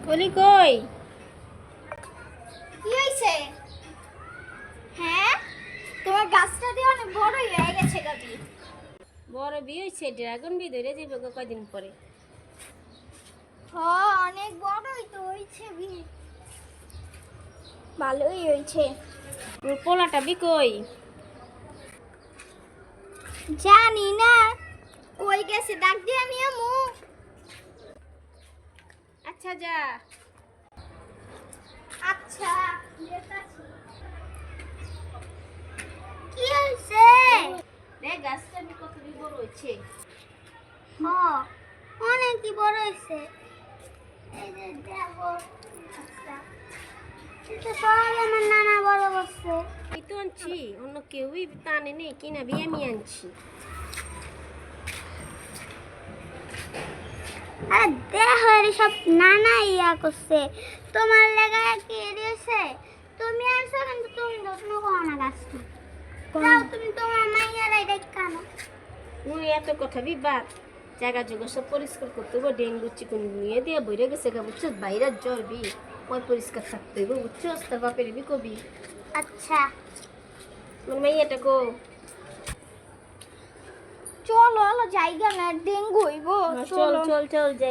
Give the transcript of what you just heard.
বলি কই কি হইছে? হ্যাঁ, তোমার গাছটা দিয়ে অনেক বড়ই হয়ে গেছে গাবি। বড় বিয়ে হয়েছে, ড্রাগন বি ধরে যাবে গো কয়দিন পরে। অনেক বড়ই তো হইছে বি। ভালোই হইছে। তোর পোলাটা বি কই? জানি না কই গেছে, ডাক দিয়ে আমি আমু। আচ্ছা যা। আচ্ছা, যেতাছি। কি হইছে? দেখ গাছটা বি কত বি বড় হয়েছে। অনেকই বড় হইছে। এই যে দেখো, আচ্ছা, এটা সব আমার নানা বড় করছে। এই তো আনছি, অন্য কেউই টানে নেই, কিনা বি আমি আনছি। আরে দেখো এর সব নানা ইয়া করছে। তোমার লাগা কি দিয়েছে? তুমি আনছো কিন্তু তুমি যত্ন করো না গাছটা। যাও তুমি তোমার মাইয়ারাই দেখানো। মুই এত কথা বি বাদ। জায়গা জগা সব পরিষ্কার করতে গো, ডেঙ্গু চিকুন নিয়ে দিয়ে বইরে গেছে গা, বুঝছো? বাইরের জ্বর বি ওই পরিষ্কার থাকতে গো, বুঝছো? তার বাপের বি কবি। আচ্ছা তোর মাইয়াটা গো। চলো জায়গা না ডেঙ্গু হইব। চল চল চল যাই।